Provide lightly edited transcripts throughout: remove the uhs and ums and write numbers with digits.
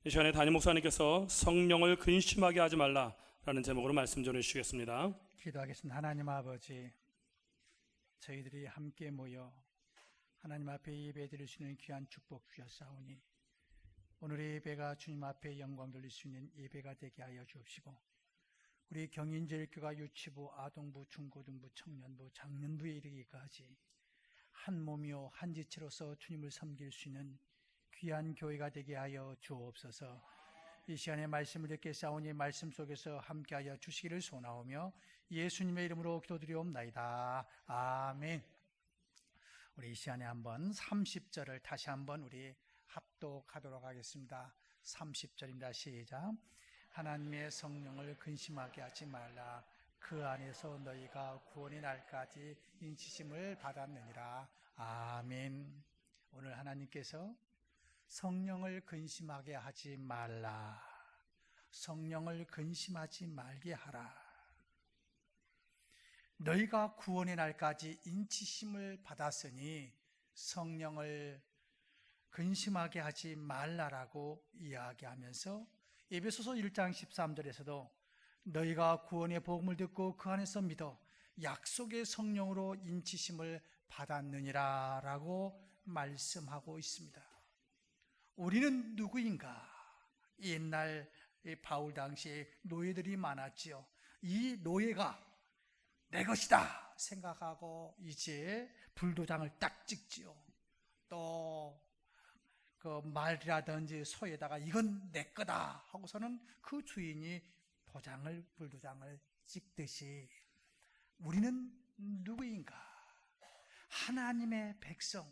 이 시간에 담임 목사님께서 성령을 근심하게 하지 말라라는 제목으로 말씀 전해 주시겠습니다. 기도하겠습니다. 하나님 아버지, 저희들이 함께 모여 하나님 앞에 예배 드릴 수 있는 귀한 축복 주셨사오니 오늘의 예배가 주님 앞에 영광 돌릴 수 있는 예배가 되게 하여 주옵시고, 우리 경인제일교가 유치부, 아동부, 중고등부, 청년부, 장년부에 이르기까지 한 몸이요 한 지체로서 주님을 섬길 수 있는 귀한 교회가 되게 하여 주옵소서. 이 시간에 말씀을 듣게 싸우니 말씀 속에서 함께하여 주시기를 소원하오며 예수님의 이름으로 기도드리옵나이다. 아멘. 우리 이 시간에 한번 30절을 다시 한번 우리 합독하도록 하겠습니다. 30절입니다. 시작. 하나님의 성령을 근심하게 하지 말라. 그 안에서 너희가 구원의 날까지 인치심을 받았느니라. 아멘. 오늘 하나님께서 성령을 근심하게 하지 말라, 성령을 근심하지 말게 하라, 너희가 구원의 날까지 인치심을 받았으니 성령을 근심하게 하지 말라라고 이야기하면서 에베소서 1장 13절에서도 너희가 구원의 복음을 듣고 그 안에서 믿어 약속의 성령으로 인치심을 받았느니라 라고 말씀하고 있습니다. 우리는 누구인가? 옛날 바울 당시에 노예들이 많았지요. 이 노예가 내 것이다 생각하고 이제 불도장을 딱 찍지요. 또 그 말이라든지 소에다가 이건 내 거다 하고서는 그 주인이 불도장을 찍듯이 우리는 누구인가? 하나님의 백성.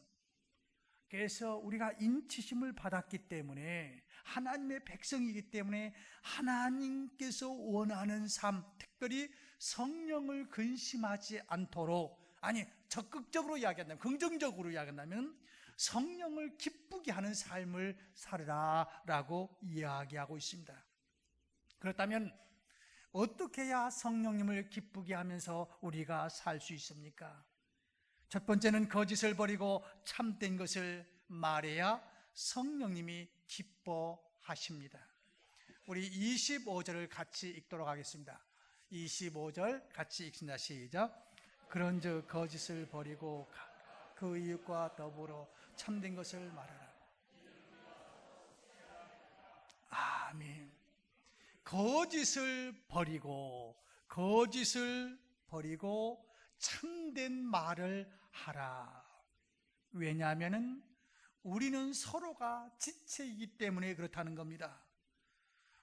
그래서 우리가 인치심을 받았기 때문에, 하나님의 백성이기 때문에 하나님께서 원하는 삶, 특별히 성령을 근심하지 않도록, 아니 적극적으로 이야기한다면, 긍정적으로 이야기한다면 성령을 기쁘게 하는 삶을 살으라 라고 이야기하고 있습니다. 그렇다면 어떻게 해야 성령님을 기쁘게 하면서 우리가 살 수 있습니까? 첫 번째는 거짓을 버리고 참된 것을 말해야 성령님이 기뻐하십니다. 우리 25절을 같이 읽도록 하겠습니다. 25절 같이 읽습니다. 시작. 그런즉 거짓을 버리고 그 이웃과 더불어 참된 것을 말하라. 아멘. 거짓을 버리고 참된 말을 하라. 왜냐하면 우리는 서로가 지체이기 때문에 그렇다는 겁니다.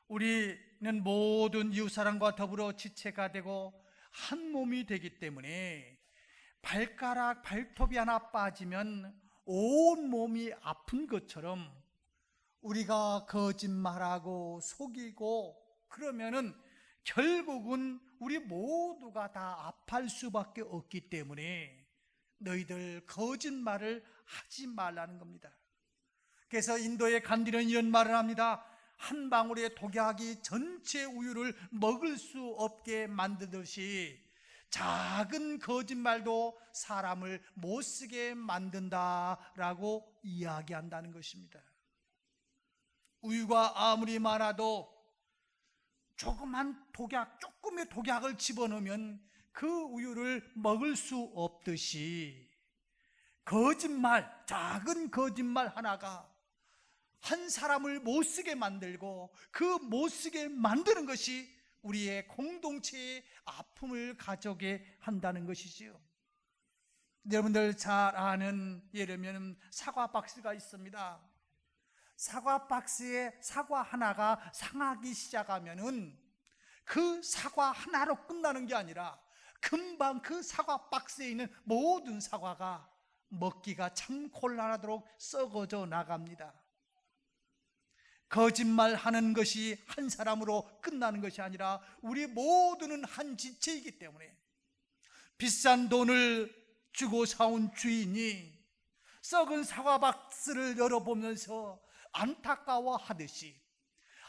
우리는 모든 이웃사람과 더불어 지체가 되고 한 몸이 되기 때문에 발톱이 하나 빠지면 온 몸이 아픈 것처럼 우리가 거짓말하고 속이고 그러면은 결국은 우리 모두가 다 아파할 수밖에 없기 때문에 너희들 거짓말을 하지 말라는 겁니다. 그래서 인도의 간디는 이런 말을 합니다. 한 방울의 독약이 전체 우유를 먹을 수 없게 만드듯이 작은 거짓말도 사람을 못쓰게 만든다라고 이야기한다는 것입니다. 우유가 아무리 많아도 조금의 독약을 집어넣으면 그 우유를 먹을 수 없듯이 작은 거짓말 하나가 한 사람을 못쓰게 만들고 그 못쓰게 만드는 것이 우리의 공동체의 아픔을 가져게 한다는 것이지요. 여러분들 잘 아는, 예를 들면 사과 박스가 있습니다. 사과 박스에 사과 하나가 상하기 시작하면은 그 사과 하나로 끝나는 게 아니라 금방 그 사과 박스에 있는 모든 사과가 먹기가 참 곤란하도록 썩어져 나갑니다. 거짓말하는 것이 한 사람으로 끝나는 것이 아니라 우리 모두는 한 지체이기 때문에 비싼 돈을 주고 사온 주인이 썩은 사과 박스를 열어보면서 안타까워하듯이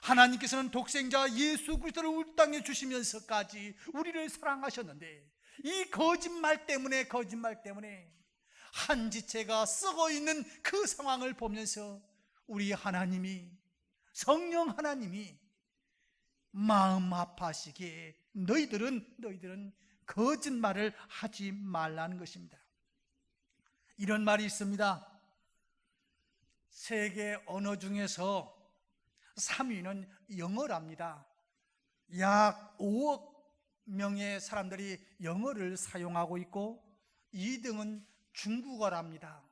하나님께서는 독생자 예수 그리스도를 우리 땅에 주시면서까지 우리를 사랑하셨는데 이 거짓말 때문에 한 지체가 썩어 있는 그 상황을 보면서 우리 하나님이 성령 하나님이 마음 아파하시기에 너희들은 거짓말을 하지 말라는 것입니다. 이런 말이 있습니다. 세계 언어 중에서 3위는 영어랍니다. 약 5억 명의 사람들이 영어를 사용하고 있고 2등은 중국어랍니다.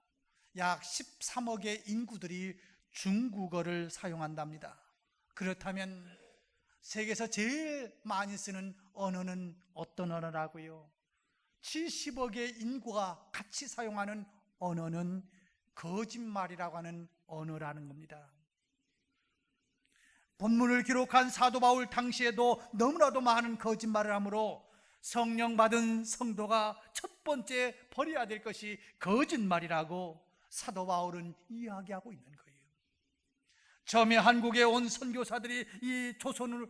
약 13억의 인구들이 중국어를 사용한답니다. 그렇다면 세계에서 제일 많이 쓰는 언어는 어떤 언어라고요? 70억의 인구가 같이 사용하는 언어는 거짓말이라고 하는 언어라는 겁니다. 본문을 기록한 사도 바울 당시에도 너무나도 많은 거짓말을 하므로 성령 받은 성도가 첫 번째 버려야 될 것이 거짓말이라고 사도 바울은 이야기하고 있는 거예요. 처음에 한국에 온 선교사들이 이 조선을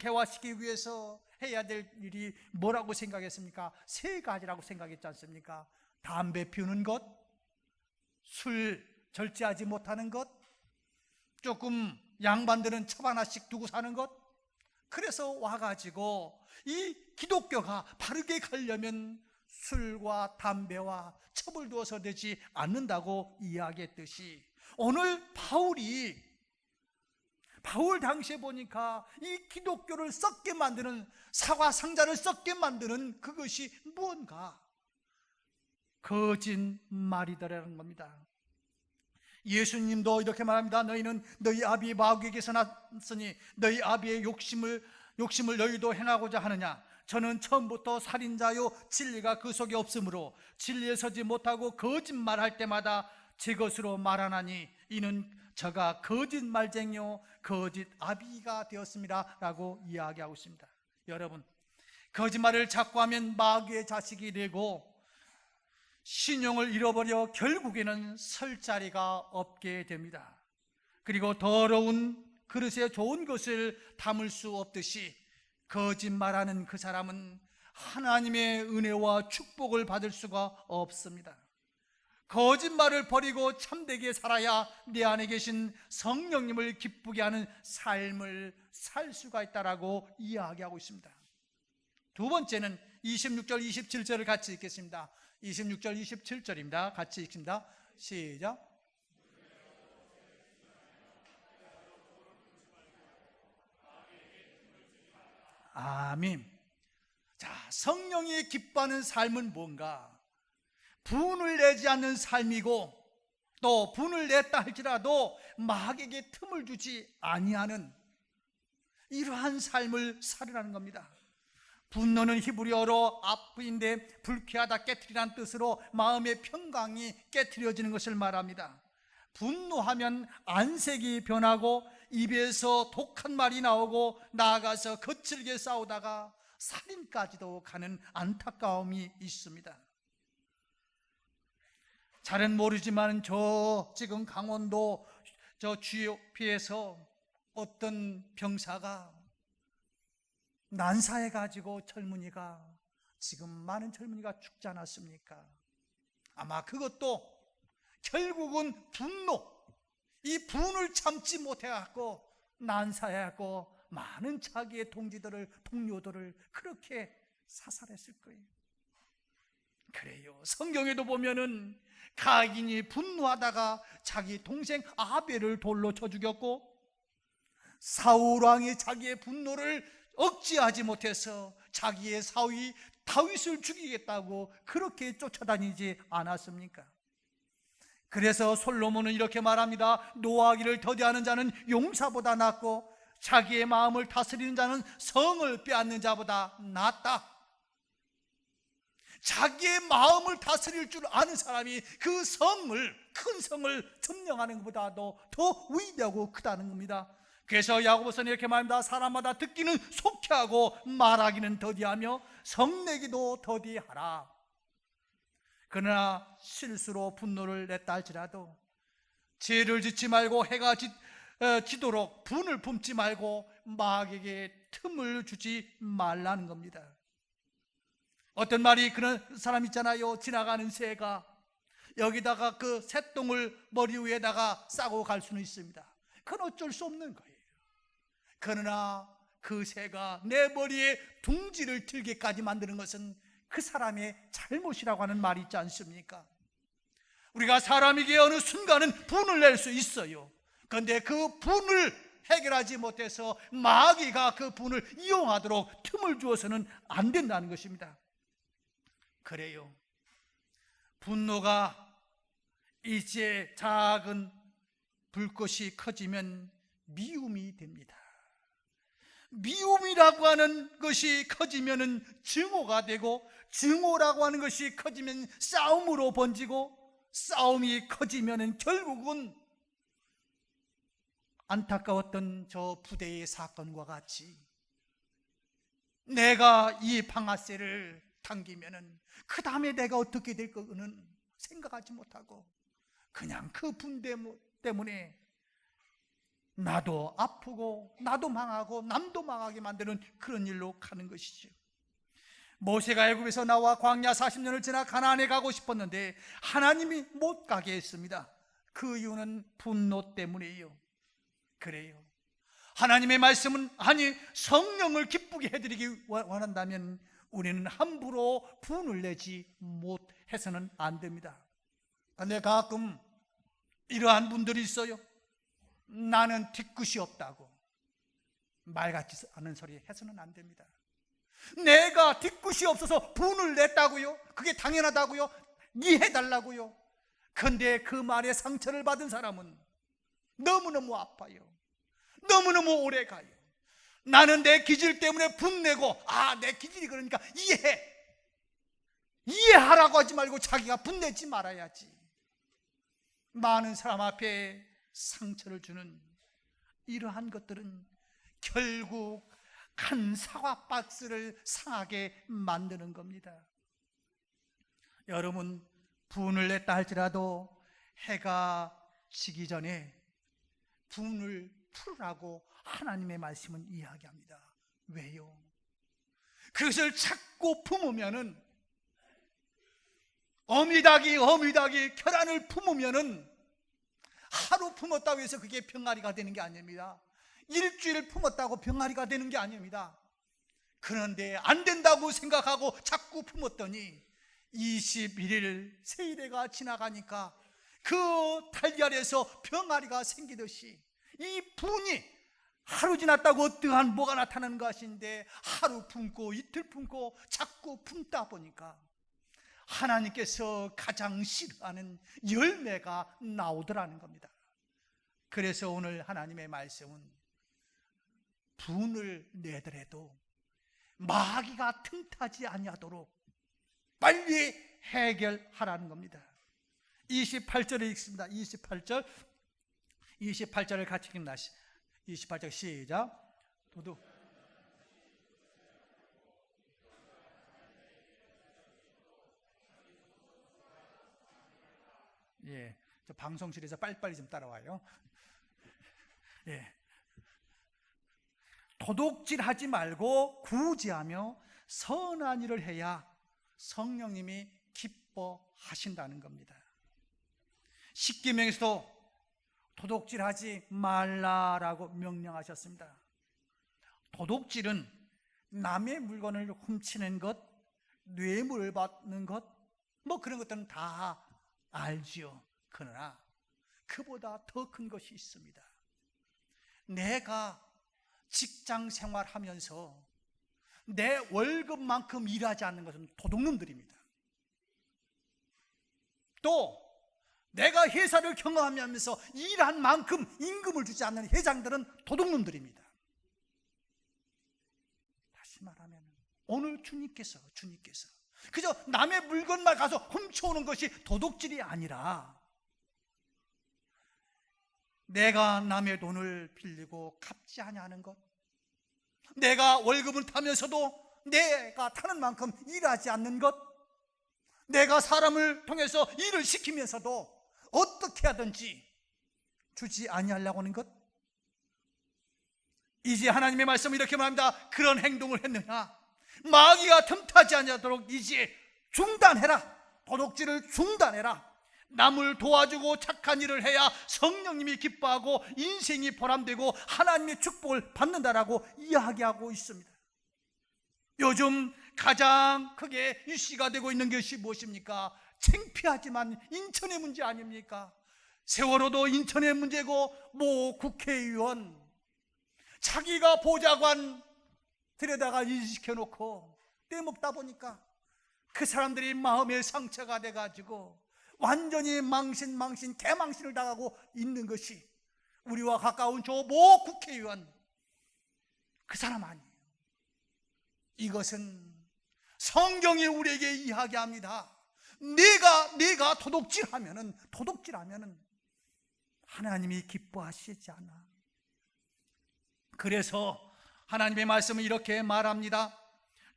개화시키기 위해서 해야 될 일이 뭐라고 생각했습니까? 세 가지라고 생각했지 않습니까? 담배 피우는 것, 술 절제하지 못하는 것, 조금 양반들은 첩 하나씩 두고 사는 것. 그래서 와가지고 이 기독교가 바르게 가려면 술과 담배와 첩을 두어서 되지 않는다고 이야기했듯이, 오늘 바울 당시에 보니까 이 기독교를 썩게 만드는, 사과 상자를 썩게 만드는 그것이 무언가? 거짓말이더라는 겁니다. 예수님도 이렇게 말합니다. 너희는 너희 아비 마귀에게서 났으니 너희 아비의 욕심을 너희도 행하고자 하느냐? 저는 처음부터 살인자요 진리가 그 속에 없으므로 진리에 서지 못하고 거짓말할 때마다 제 것으로 말하나니 이는 저가 거짓말쟁이요 거짓 아비가 되었습니다 라고 이야기하고 있습니다. 여러분, 거짓말을 자꾸 하면 마귀의 자식이 되고 신용을 잃어버려 결국에는 설 자리가 없게 됩니다. 그리고 더러운 그릇에 좋은 것을 담을 수 없듯이 거짓말하는 그 사람은 하나님의 은혜와 축복을 받을 수가 없습니다. 거짓말을 버리고 참되게 살아야 내 안에 계신 성령님을 기쁘게 하는 삶을 살 수가 있다라고 이야기하고 있습니다. 두 번째는 26절 27절을 같이 읽겠습니다. 26절 27절입니다. 같이 읽습니다. 시작. 아멘. 자, 성령이 기뻐하는 삶은 뭔가? 분을 내지 않는 삶이고, 또 분을 냈다 할지라도 마귀에게 틈을 주지 아니하는 이러한 삶을 살으라는 겁니다. 분노는 히브리어로 아프인데 불쾌하다, 깨트리라는 뜻으로 마음의 평강이 깨트려지는 것을 말합니다. 분노하면 안색이 변하고 입에서 독한 말이 나오고 나아가서 거칠게 싸우다가 살인까지도 가는 안타까움이 있습니다. 잘은 모르지만 지금 강원도 GOP에서 어떤 병사가 난사해가지고 젊은이가, 지금 많은 젊은이가 죽지 않았습니까? 아마 그것도 결국은 이 분을 참지 못해갖고 난사해갖고 많은 자기의 동료들을 그렇게 사살했을 거예요. 그래요. 성경에도 보면은 가인이 분노하다가 자기 동생 아벨을 돌로 쳐 죽였고, 사울 왕이 자기의 분노를 억제하지 못해서 자기의 사위 다윗을 죽이겠다고 그렇게 쫓아다니지 않았습니까? 그래서 솔로몬은 이렇게 말합니다. 노하기를 더디하는 자는 용사보다 낫고 자기의 마음을 다스리는 자는 성을 빼앗는 자보다 낫다. 자기의 마음을 다스릴 줄 아는 사람이 그 큰 성을 점령하는 것보다도 더 위대하고 크다는 겁니다. 그래서 야고보서는 이렇게 말합니다. 사람마다 듣기는 속히 하고 말하기는 더디하며 성내기도 더디하라. 그러나 실수로 분노를 냈다 할지라도 죄를 짓지 말고 해가 지도록 분을 품지 말고 마귀에게 틈을 주지 말라는 겁니다. 어떤 말이, 그런 사람 있잖아요. 지나가는 새가 여기다가 그 새똥을 머리 위에다가 싸고 갈 수는 있습니다. 그건 어쩔 수 없는 거예요. 그러나 그 새가 내 머리에 둥지를 들게까지 만드는 것은 그 사람의 잘못이라고 하는 말이 있지 않습니까? 우리가 사람에게 어느 순간은 분을 낼 수 있어요. 그런데 그 분을 해결하지 못해서 마귀가 그 분을 이용하도록 틈을 주어서는 안 된다는 것입니다. 그래요, 분노가 이제 작은 불꽃이 커지면 미움이 됩니다. 미움이라고 하는 것이 커지면 증오가 되고, 증오라고 하는 것이 커지면 싸움으로 번지고, 싸움이 커지면 결국은 안타까웠던 저 부대의 사건과 같이 내가 이 방아쇠를 당기면은 그 다음에 내가 어떻게 될 거는 생각하지 못하고 그냥 그 분 때문에 나도 아프고 나도 망하고 남도 망하게 만드는 그런 일로 가는 것이죠. 모세가 애굽에서 나와 광야 40년을 지나 가나안에 가고 싶었는데 하나님이 못 가게 했습니다. 그 이유는 분노 때문이에요. 그래요, 하나님의 말씀은, 아니 성령을 기쁘게 해드리기 원한다면 우리는 함부로 분을 내지 못해서는 안 됩니다. 그런데 가끔 이러한 분들이 있어요. 나는 뒤끝이 없다고 말 같지 않은 소리 해서는 안 됩니다. 내가 뒤끝이 없어서 분을 냈다고요? 그게 당연하다고요? 이해해달라고요? 그런데 그 말에 상처를 받은 사람은 너무너무 아파요. 너무너무 오래 가요. 나는 내 기질 때문에 분내고, 내 기질이 그러니까 이해하라고 하지 말고 자기가 분내지 말아야지. 많은 사람 앞에 상처를 주는 이러한 것들은 결국 큰 사과 박스를 상하게 만드는 겁니다. 여러분, 분을 냈다 할지라도 해가 지기 전에 분을 풀으라고 하나님의 말씀은 이야기합니다. 왜요? 그것을 자꾸 품으면은, 어미닭이 계란을 품으면은 하루 품었다고 해서 그게 병아리가 되는 게 아닙니다. 일주일 품었다고 병아리가 되는 게 아닙니다. 그런데 안 된다고 생각하고 자꾸 품었더니 21일 세일해가 지나가니까 그 달걀에서 병아리가 생기듯이 이 분이 하루 지났다고 어떠한 뭐가 나타나는 것인데, 하루 품고 이틀 품고 자꾸 품다 보니까 하나님께서 가장 싫어하는 열매가 나오더라는 겁니다. 그래서 오늘 하나님의 말씀은 분을 내더라도 마귀가 틈타지 아니하도록 빨리 해결하라는 겁니다. 28절에 읽습니다. 28절을 같이 읽습니다. 28절 시작. 도둑. 예, 저 방송실에서 빨리빨리 좀 따라와요. 예, 도둑질하지 말고 구제하며 선한 일을 해야 성령님이 기뻐하신다는 겁니다. 십계명에서도 도둑질하지 말라라고 명령하셨습니다. 도둑질은 남의 물건을 훔치는 것, 뇌물을 받는 것, 뭐 그런 것들은 다 알지요. 그러나 그보다 더 큰 것이 있습니다. 내가 직장 생활하면서 내 월급만큼 일하지 않는 것은 도둑놈들입니다. 또 내가 회사를 경험하면서 일한 만큼 임금을 주지 않는 회장들은 도둑놈들입니다. 다시 말하면 오늘 주님께서 그저 남의 물건만 가서 훔쳐오는 것이 도둑질이 아니라, 내가 남의 돈을 빌리고 갚지 아니하는 것, 내가 월급을 타면서도 내가 타는 만큼 일하지 않는 것, 내가 사람을 통해서 일을 시키면서도 어떻게 하든지 주지 아니하려고 하는 것, 이제 하나님의 말씀은 이렇게 말합니다. 그런 행동을 했느냐, 마귀가 틈타지 않도록 이제 중단해라. 도둑질을 중단해라. 남을 도와주고 착한 일을 해야 성령님이 기뻐하고 인생이 보람되고 하나님의 축복을 받는다라고 이야기하고 있습니다. 요즘 가장 크게 이슈가 되고 있는 것이 무엇입니까? 창피하지만 인천의 문제 아닙니까? 세월호도 인천의 문제고, 모 국회의원 자기가 보좌관 들여다가 일시켜놓고 떼먹다 보니까 그 사람들이 마음의 상처가 돼가지고 완전히 대망신을 당하고 있는 것이 우리와 가까운 저 모 국회의원, 그 사람 아니에요. 이것은 성경이 우리에게 이야기합니다. 내가 도둑질하면은 하나님이 기뻐하시지 않아. 그래서 하나님의 말씀은 이렇게 말합니다.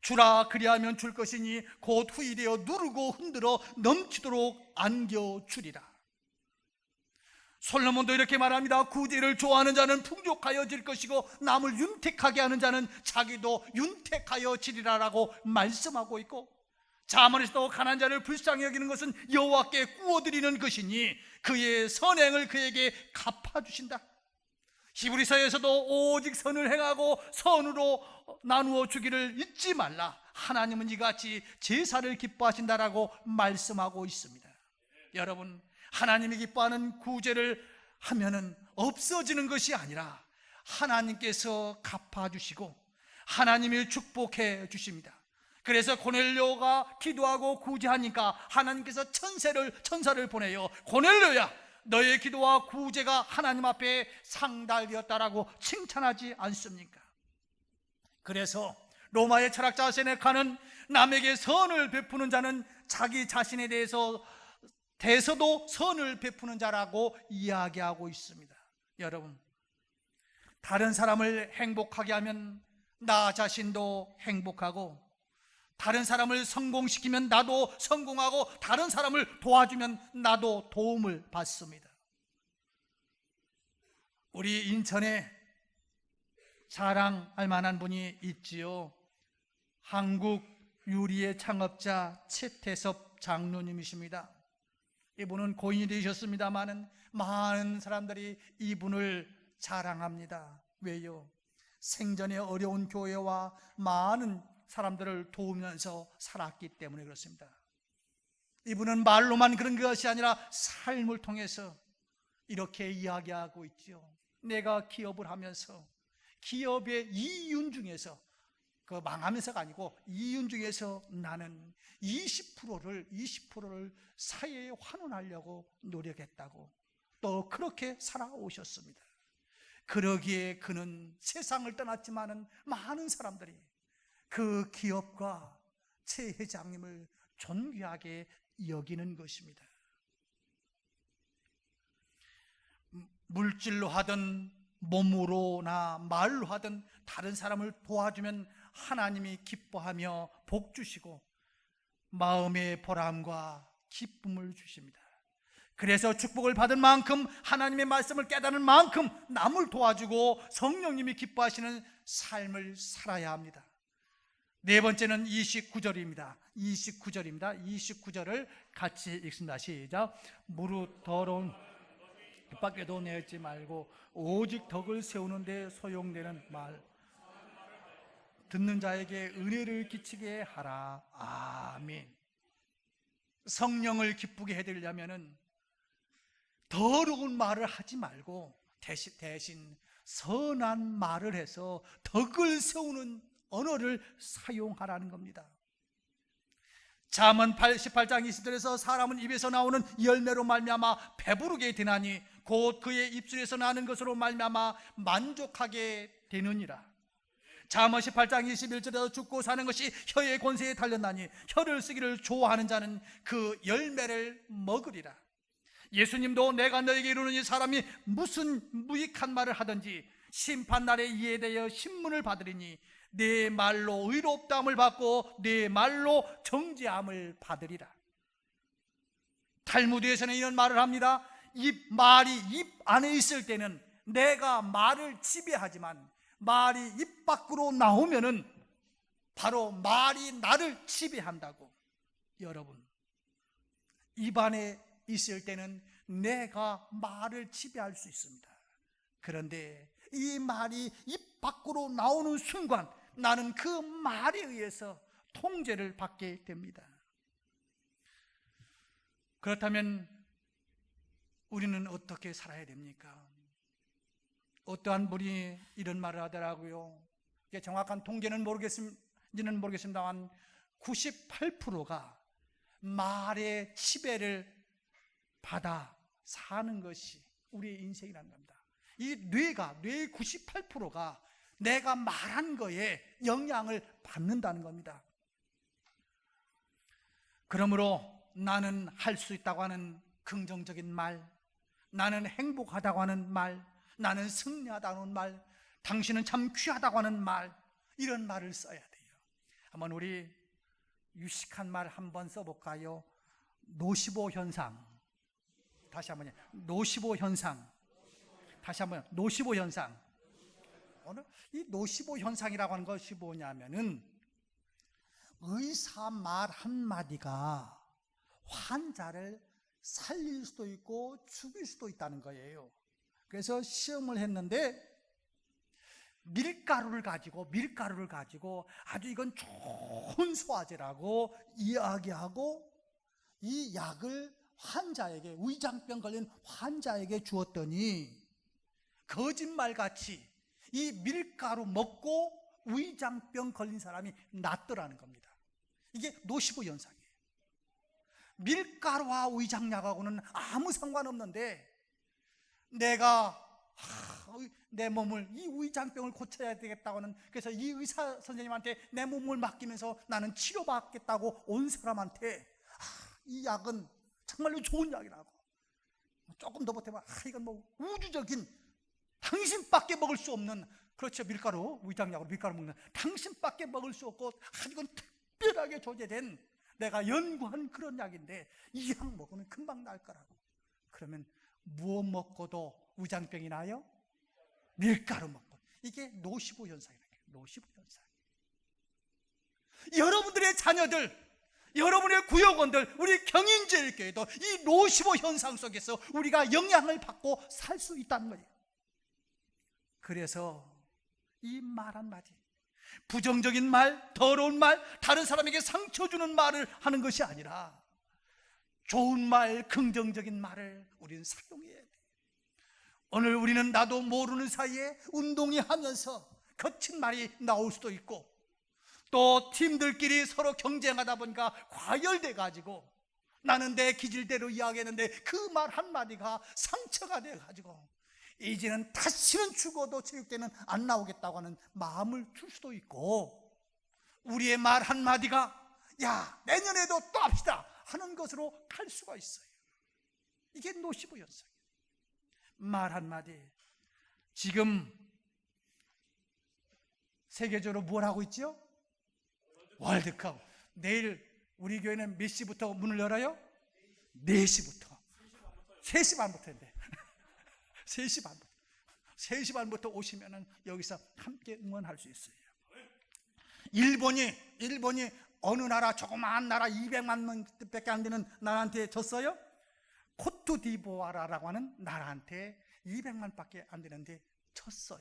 주라, 그리하면 줄 것이니 곧 후일되어 누르고 흔들어 넘치도록 안겨주리라. 솔로몬도 이렇게 말합니다. 구제를 좋아하는 자는 풍족하여질 것이고 남을 윤택하게 하는 자는 자기도 윤택하여지리라라고 말씀하고 있고, 자문에서도 가난한 자를 불쌍히 여기는 것은 여호와께 구워드리는 것이니 그의 선행을 그에게 갚아주신다. 히브리서에서도 오직 선을 행하고 선으로 나누어 주기를 잊지 말라. 하나님은 이같이 제사를 기뻐하신다라고 말씀하고 있습니다. 여러분, 하나님이 기뻐하는 구제를 하면은 없어지는 것이 아니라 하나님께서 갚아주시고 하나님이 축복해 주십니다. 그래서 고넬료가 기도하고 구제하니까 하나님께서 천사를 보내요. 고넬료야, 너의 기도와 구제가 하나님 앞에 상달되었다라고 칭찬하지 않습니까? 그래서 로마의 철학자 세네카는 남에게 선을 베푸는 자는 자기 자신에 대해서도 선을 베푸는 자라고 이야기하고 있습니다. 여러분, 다른 사람을 행복하게 하면 나 자신도 행복하고, 다른 사람을 성공시키면 나도 성공하고, 다른 사람을 도와주면 나도 도움을 받습니다. 우리 인천에 자랑할 만한 분이 있지요. 한국 유리의 창업자 최태섭 장로님이십니다. 이분은 고인이 되셨습니다마는 많은 사람들이 이분을 자랑합니다. 왜요? 생전에 어려운 교회와 많은 사람들을 도우면서 살았기 때문에 그렇습니다. 이분은 말로만 그런 것이 아니라 삶을 통해서 이렇게 이야기하고 있죠. 내가 기업을 하면서 기업의 이윤 중에서, 그 망하면서가 아니고 이윤 중에서 나는 20%를 사회에 환원하려고 노력했다고, 또 그렇게 살아오셨습니다. 그러기에 그는 세상을 떠났지만은 많은 사람들이 그 기업과 최 회장님을 존귀하게 여기는 것입니다. 물질로 하든 몸으로나 말로 하든 다른 사람을 도와주면 하나님이 기뻐하며 복 주시고 마음의 보람과 기쁨을 주십니다. 그래서 축복을 받은 만큼, 하나님의 말씀을 깨닫는 만큼 남을 도와주고 성령님이 기뻐하시는 삶을 살아야 합니다. 네 번째는 29절입니다. 29절을 같이 읽습니다. 시작. 무릇 더러운 빚밖에도 내지 말고 오직 덕을 세우는 데 소용되는 말 듣는 자에게 은혜를 끼치게 하라. 아멘. 성령을 기쁘게 해드리려면은 더러운 말을 하지 말고 대신 선한 말을 해서 덕을 세우는 언어를 사용하라는 겁니다. 잠언 18장 20절에서 사람은 입에서 나오는 열매로 말미암아 배부르게 되나니 곧 그의 입술에서 나는 것으로 말미암아 만족하게 되느니라. 잠언 18장 21절에서 죽고 사는 것이 혀의 권세에 달렸나니 혀를 쓰기를 좋아하는 자는 그 열매를 먹으리라. 예수님도 내가 너에게 이르노니 사람이 무슨 무익한 말을 하든지 심판날에 이에 대하여 신문을 받으리니 내 말로 의롭다함을 받고 내 말로 정죄함을 받으리라. 탈무드에서는 이런 말을 합니다. 말이 입 안에 있을 때는 내가 말을 지배하지만 말이 입 밖으로 나오면은 바로 말이 나를 지배한다고. 여러분, 입안에 있을 때는 내가 말을 지배할 수 있습니다. 그런데 이 말이 입 밖으로 나오는 순간 나는 그 말에 의해서 통제를 받게 됩니다. 그렇다면 우리는 어떻게 살아야 됩니까? 어떠한 분이 이런 말을 하더라고요. 이게 정확한 통계는 모르겠습니다만 98%가 말의 지배를 받아 사는 것이 우리의 인생이라는 겁니다. 이 뇌의 98%가 내가 말한 거에 영향을 받는다는 겁니다. 그러므로 나는 할 수 있다고 하는 긍정적인 말, 나는 행복하다고 하는 말, 나는 승리하다고 하는 말, 당신은 참 귀하다고 하는 말, 이런 말을 써야 돼요. 한번 우리 유식한 말 한번 써볼까요? 노시보 현상. 다시 한번요. 노시보 현상. 다시 한번 노시보 현상. 오늘 이 노시보 현상이라고 하는 것이 뭐냐면은 의사 말 한마디가 환자를 살릴 수도 있고 죽일 수도 있다는 거예요. 그래서 시험을 했는데 밀가루를 가지고 아주 이건 좋은 소화제라고 이야기하고 이 약을 환자에게, 위장병 걸린 환자에게 주었더니 거짓말같이 이 밀가루 먹고 위장병 걸린 사람이 낫더라는 겁니다. 이게 노시보 현상이에요. 밀가루와 위장약하고는 아무 상관없는데 내가 내 몸을, 이 위장병을 고쳐야 되겠다고 하는, 그래서 이 의사 선생님한테 내 몸을 맡기면서 나는 치료받겠다고 온 사람한테 이 약은 정말로 좋은 약이라고, 조금 더 보태면 이건 뭐 우주적인, 당신밖에 먹을 수 없는, 그렇죠, 밀가루, 위장약으로 밀가루 먹는 당신밖에 먹을 수 없고 이건 특별하게 조제된 내가 연구한 그런 약인데 이 약 먹으면 금방 날 거라고. 그러면 무엇 먹고도 위장병이 나요? 밀가루 먹고. 이게 노시보 현상이라는 거예요. 노시보 현상. 여러분들의 자녀들, 여러분의 구역원들, 우리 경인제일교회도 이 노시보 현상 속에서 우리가 영향을 받고 살 수 있다는 거예요. 그래서 이 말 한마디, 부정적인 말, 더러운 말, 다른 사람에게 상처 주는 말을 하는 것이 아니라 좋은 말, 긍정적인 말을 우리는 사용해야 돼요. 오늘 우리는 나도 모르는 사이에 운동이 하면서 거친 말이 나올 수도 있고, 또 팀들끼리 서로 경쟁하다 보니까 과열돼 가지고 나는 내 기질대로 이야기했는데 그 말 한마디가 상처가 돼 가지고 이제는 다시는 죽어도 체육대는 안 나오겠다고 하는 마음을 줄 수도 있고, 우리의 말 한마디가 야 내년에도 또 합시다 하는 것으로 갈 수가 있어요. 이게 노시보 현상이에요. 말 한마디. 지금 세계적으로 뭘 하고 있죠? 월드컵. 내일 우리 교회는 몇 시부터 문을 열어요? 4시부터 3시 반부터인데 3시 반부터 3시 반부터 오시면은 여기서 함께 응원할 수 있어요. 일본이 어느 나라, 조그마한 나라 200만 명밖에 안 되는 나라한테 졌어요? 코트디부아라라고 하는 나라한테 200만밖에 안 되는데 졌어요.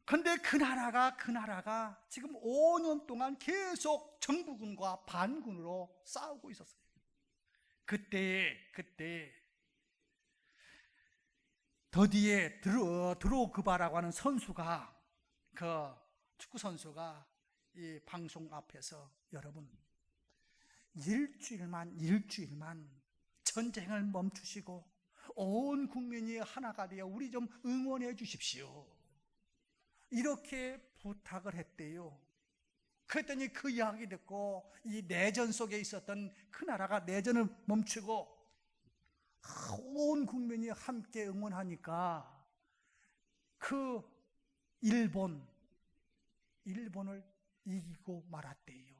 그런데 그 나라가 지금 5년 동안 계속 정부군과 반군으로 싸우고 있었어요. 그때 더디에 드로그바라고 하는 선수가, 그 축구 선수가 이 방송 앞에서 여러분 일주일만 전쟁을 멈추시고 온 국민이 하나가 되어 우리 좀 응원해 주십시오, 이렇게 부탁을 했대요. 그랬더니 그 이야기 듣고 이 내전 속에 있었던 그 나라가 내전을 멈추고 온 국민이 함께 응원하니까 그 일본을 이기고 말았대요.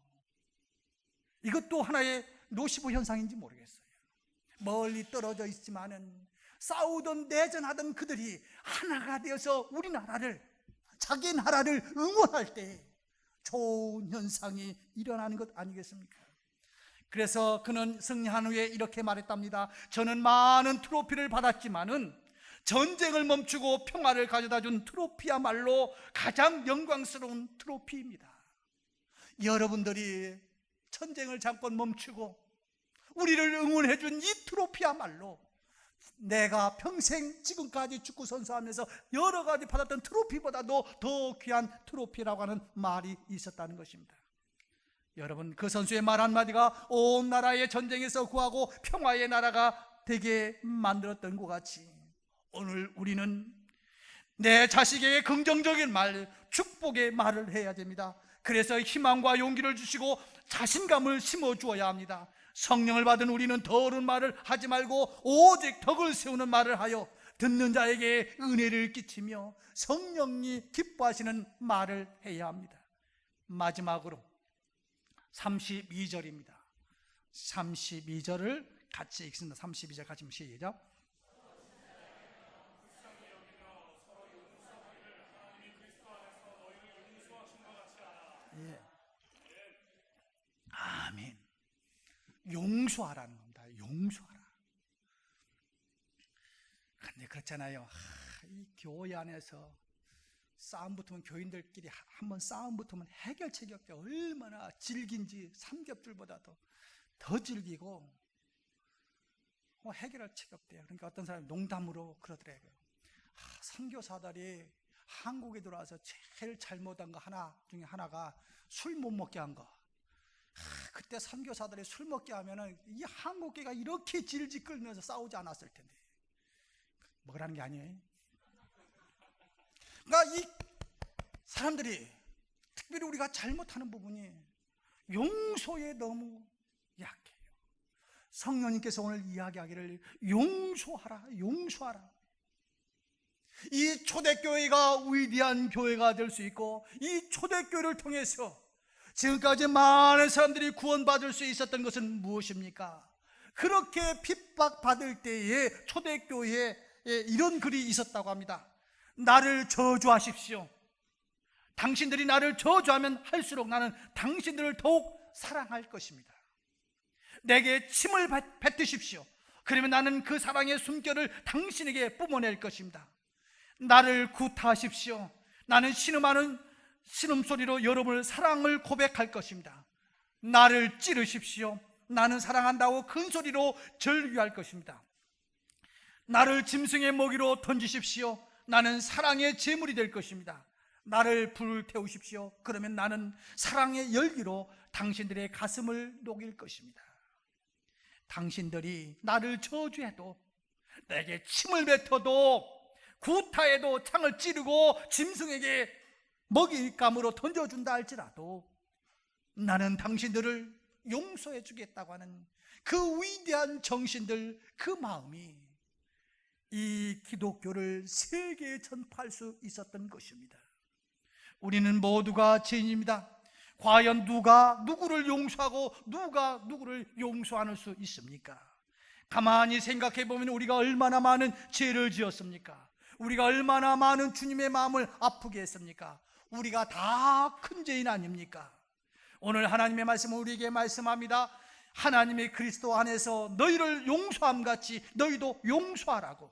이것도 하나의 노시보 현상인지 모르겠어요. 멀리 떨어져 있지만은 싸우던 내전하던 그들이 하나가 되어서 우리나라를, 자기 나라를 응원할 때 좋은 현상이 일어나는 것 아니겠습니까? 그래서 그는 승리한 후에 이렇게 말했답니다. 저는 많은 트로피를 받았지만은 전쟁을 멈추고 평화를 가져다 준 트로피야말로 가장 영광스러운 트로피입니다. 여러분들이 전쟁을 잠깐 멈추고 우리를 응원해 준 이 트로피야말로 내가 평생 지금까지 축구 선수하면서 여러 가지 받았던 트로피보다도 더 귀한 트로피라고 하는 말이 있었다는 것입니다. 여러분, 그 선수의 말 한마디가 온 나라의 전쟁에서 구하고 평화의 나라가 되게 만들었던 것 같이 오늘 우리는 내 자식에게 긍정적인 말, 축복의 말을 해야 됩니다. 그래서 희망과 용기를 주시고 자신감을 심어주어야 합니다. 성령을 받은 우리는 더러운 말을 하지 말고 오직 덕을 세우는 말을 하여 듣는 자에게 은혜를 끼치며 성령이 기뻐하시는 말을 해야 합니다. 마지막으로 32절입니다. 32절을 같이 읽습니다. 32절 같이 시작. 예. 아멘. 용서하라는 겁니다. 용서하라. 근데 그렇잖아요. 이 교회 안에서 싸움 붙으면 교인들끼리 한번 싸움 붙으면 해결책이 없게 얼마나 질긴지 삼겹줄보다도 더 질기고 해결할 책이 없대요. 그러니까 어떤 사람이 농담으로 그러더라고요. 선교사들이 한국에 들어와서 제일 잘못한 거 하나 중에 하나가 술 못 먹게 한 거. 그때 선교사들이 술 먹게 하면은 이 한국계가 이렇게 질질 끌면서 싸우지 않았을 텐데. 먹으라는 게 아니에요. 그러니까 이 사람들이 특별히 우리가 잘못하는 부분이 용서에 너무 약해요. 성령님께서 오늘 이야기하기를 용서하라, 용서하라. 이 초대교회가 위대한 교회가 될 수 있고 이 초대교회를 통해서 지금까지 많은 사람들이 구원받을 수 있었던 것은 무엇입니까? 그렇게 핍박받을 때에 초대교회에 이런 글이 있었다고 합니다. 나를 저주하십시오. 당신들이 나를 저주하면 할수록 나는 당신들을 더욱 사랑할 것입니다. 내게 침을 뱉으십시오. 그러면 나는 그 사랑의 숨결을 당신에게 뿜어낼 것입니다. 나를 구타하십시오. 나는 신음하는 신음소리로 여러분을 사랑을 고백할 것입니다. 나를 찌르십시오. 나는 사랑한다고 큰소리로 절규할 것입니다. 나를 짐승의 먹이로 던지십시오. 나는 사랑의 제물이 될 것입니다. 나를 불태우십시오. 그러면 나는 사랑의 열기로 당신들의 가슴을 녹일 것입니다. 당신들이 나를 저주해도 내게 침을 뱉어도 구타해도 창을 찌르고 짐승에게 먹잇감으로 던져준다 할지라도 나는 당신들을 용서해 주겠다고 하는 그 위대한 정신들, 그 마음이 이 기독교를 세계에 전파할 수 있었던 것입니다. 우리는 모두가 죄인입니다. 과연 누가 누구를 용서하고 누가 누구를 용서할 수 있습니까? 가만히 생각해 보면 우리가 얼마나 많은 죄를 지었습니까? 우리가 얼마나 많은 주님의 마음을 아프게 했습니까? 우리가 다 큰 죄인 아닙니까? 오늘 하나님의 말씀은 우리에게 말씀합니다. 하나님의 그리스도 안에서 너희를 용서함 같이 너희도 용서하라고.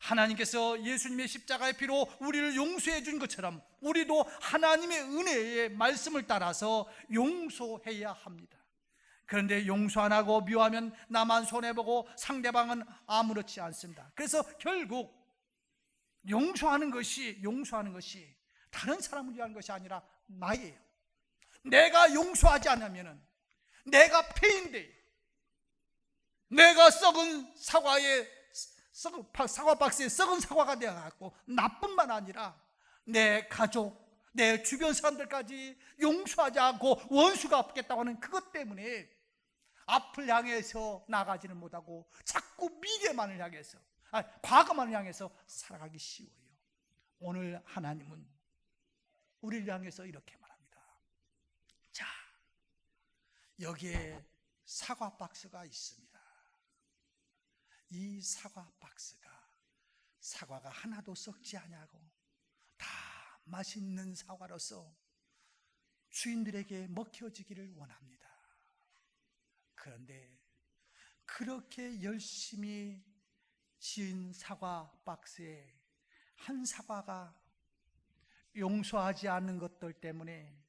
하나님께서 예수님의 십자가의 피로 우리를 용서해 준 것처럼 우리도 하나님의 은혜의 말씀을 따라서 용서해야 합니다. 그런데 용서 안 하고 미워하면 나만 손해보고 상대방은 아무렇지 않습니다. 그래서 결국 용서하는 것이 다른 사람을 위한 것이 아니라 나예요. 내가 용서하지 않으면 내가 폐인돼. 내가 썩은 사과 박스에 썩은 사과가 되어갖고 나뿐만 아니라 내 가족, 내 주변 사람들까지 용서하지 않고 원수가 없겠다고 하는 그것 때문에 앞을 향해서 나가지는 못하고 자꾸 미래만을 향해서, 과거만을 향해서 살아가기 쉬워요. 오늘 하나님은 우리를 향해서 이렇게 말합니다. 자, 여기에 사과 박스가 있습니다. 이 사과 박스가 사과가 하나도 썩지 아니하고 다 맛있는 사과로서 주인들에게 먹혀지기를 원합니다. 그런데 그렇게 열심히 지은 사과 박스에 한 사과가 용서하지 않는 것들 때문에,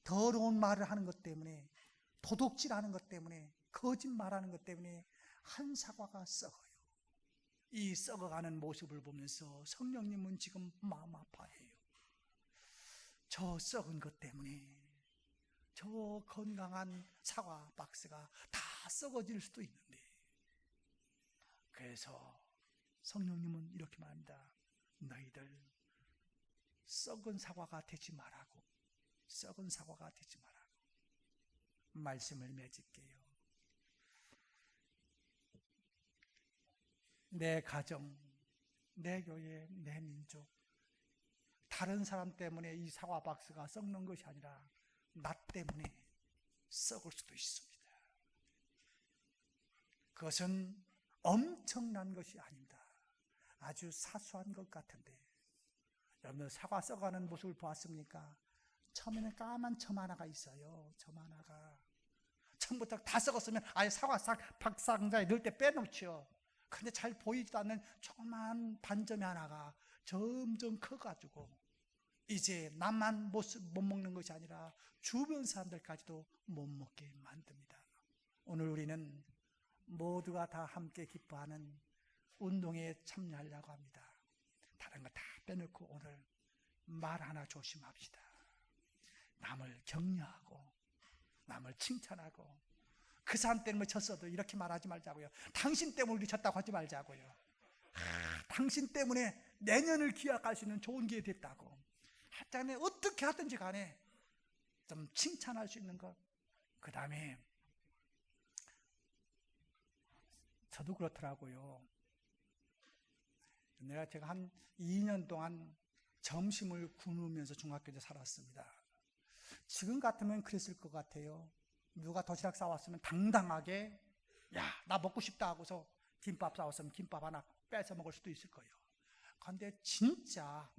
더러운 말을 하는 것 때문에, 도둑질하는 것 때문에, 거짓말하는 것 때문에 한 사과가 썩어요. 이 썩어가는 모습을 보면서 성령님은 지금 마음 아파해요. 저 썩은 것 때문에 저 건강한 사과 박스가 다 썩어질 수도 있는데, 그래서 성령님은 이렇게 말합니다. 너희들 썩은 사과가 되지 말라고, 썩은 사과가 되지 말라고 말씀을 맺을게요. 내 가정, 내 교회, 내 민족, 다른 사람 때문에 이 사과 박스가 썩는 것이 아니라 나 때문에 썩을 수도 있습니다. 그것은 엄청난 것이 아닙니다. 아주 사소한 것 같은데, 여러분 사과 썩어가는 모습을 보았습니까? 처음에는 까만 점 하나가 있어요. 점 하나가 처음부터 다 썩었으면 아예 사과 박상자에 넣을 때 빼놓죠. 근데 잘 보이지도 않는 조그만 반점이 하나가 점점 커가지고 이제 나만 못 먹는 것이 아니라 주변 사람들까지도 못 먹게 만듭니다. 오늘 우리는 모두가 다 함께 기뻐하는 운동에 참여하려고 합니다. 다른 거 다 빼놓고 오늘 말 하나 조심합시다. 남을 격려하고 남을 칭찬하고, 그 사람 때문에 졌어도 이렇게 말하지 말자고요. 당신 때문에 우리 졌다고 하지 말자고요. 당신 때문에 내년을 기약할 수 있는 좋은 기회 됐다고. 하여튼 어떻게 하든지 간에 좀 칭찬할 수 있는 것. 그 다음에 저도 그렇더라고요. 제가 한 2년 동안 점심을 굶으면서 중학교 때 살았습니다. 지금 같으면 그랬을 것 같아요. 누가 도시락 싸왔으면 당당하게 야, 나 먹고 싶다 하고서 김밥 싸왔으면 김밥 하나 뺏어 먹을 수도 있을 거예요. 그런데 진짜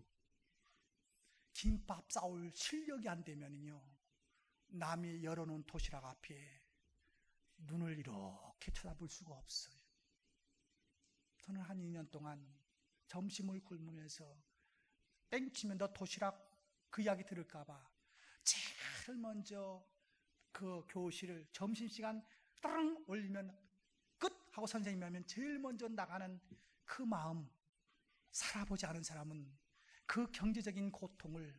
김밥 싸올 실력이 안 되면요, 남이 열어놓은 도시락 앞에 눈을 이렇게 쳐다볼 수가 없어요. 저는 한 2년 동안 점심을 굶으면서 땡치면 너 도시락 그 이야기 들을까봐 제일 먼저 그 교실을 점심시간 따랑 올리면 끝 하고 선생님이 하면 제일 먼저 나가는 그 마음, 살아보지 않은 사람은 그 경제적인 고통을,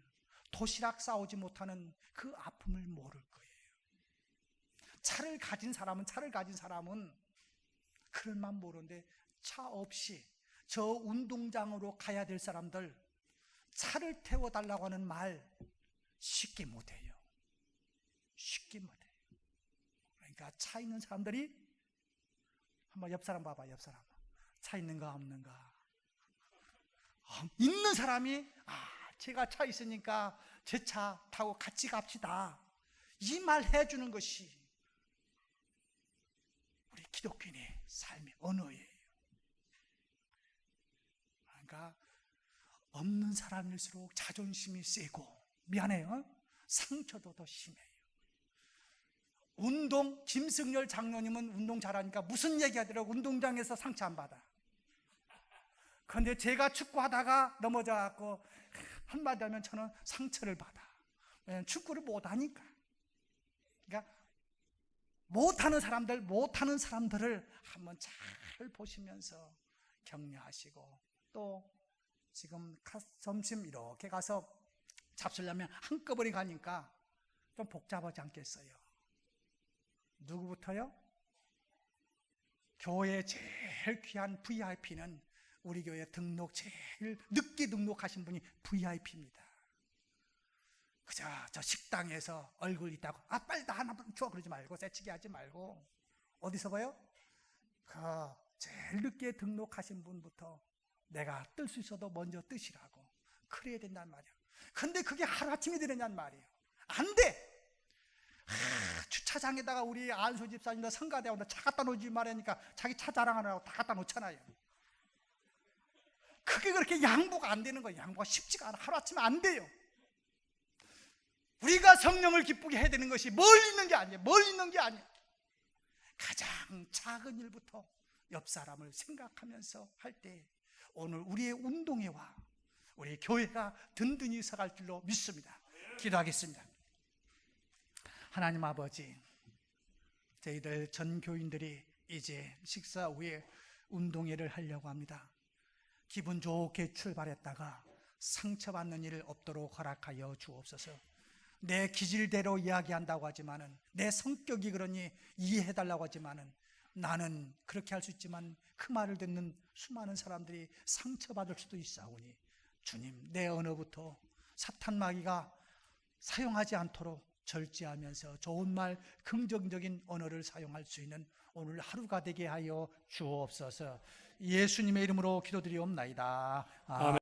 도시락 싸오지 못하는 그 아픔을 모를 거예요. 차를 가진 사람은 그런 마음 모르는데, 차 없이 저 운동장으로 가야 될 사람들 차를 태워달라고 하는 말 쉽게 못해요. 쉽게 못해요. 그러니까 차 있는 사람들이 한번 옆 사람 봐봐. 옆 사람 차 있는가 없는가. 있는 사람이 제가 차 있으니까 제 차 타고 같이 갑시다, 이 말 해주는 것이 우리 기독교인의 삶의 언어예요. 그러니까 없는 사람일수록 자존심이 세고 미안해요. 상처도 더 심해요. 김승열 장로님은 운동 잘하니까 무슨 얘기 하더라고. 운동장에서 상처 안 받아. 그런데 제가 축구하다가 넘어져갖고 한마디 하면 저는 상처를 받아. 왜냐하면 축구를 못하니까. 그러니까 못하는 사람들을 한번 잘 보시면서 격려하시고, 또 지금 점심 이렇게 가서 잡수려면 한꺼번에 가니까 좀 복잡하지 않겠어요? 누구부터요? 교회 제일 귀한 VIP는 우리 교회 제일 늦게 등록하신 분이 VIP입니다. 그저 저 식당에서 얼굴 있다고 빨리 나 하나 줘 그러지 말고, 새치기 하지 말고, 어디서 봐요? 그 제일 늦게 등록하신 분부터 내가 뜰 수 있어도 먼저 뜨시라고, 그래야 된단 말이에요. 근데 그게 하루아침에 되느냐는 말이에요. 안 돼. 주차장에다가 우리 안수 집사님도 성가대원도 차 갖다 놓지 말하니까 자기 차 자랑하느라고 다 갖다 놓잖아요. 그게 그렇게 양보가 안 되는 거예요. 양보가 쉽지가 않아. 하루아침에 안 돼요. 우리가 성령을 기쁘게 해야 되는 것이 멀리 있는 게 아니에요. 멀리 있는 게 아니에요. 가장 작은 일부터 옆 사람을 생각하면서 할 때 오늘 우리의 운동회와 우리 교회가 든든히 서갈 줄로 믿습니다. 기도하겠습니다. 하나님 아버지, 저희들 전 교인들이 이제 식사 후에 운동회를 하려고 합니다. 기분 좋게 출발했다가 상처받는 일 없도록 허락하여 주옵소서. 내 기질대로 이야기한다고 하지만은, 내 성격이 그러니 이해해달라고 하지만은, 나는 그렇게 할 수 있지만 그 말을 듣는 수많은 사람들이 상처받을 수도 있사오니 주님, 내 언어부터 사탄 마귀가 사용하지 않도록 절제하면서 좋은 말, 긍정적인 언어를 사용할 수 있는 오늘 하루가 되게 하여 주옵소서. 예수님의 이름으로 기도드리옵나이다. 아멘.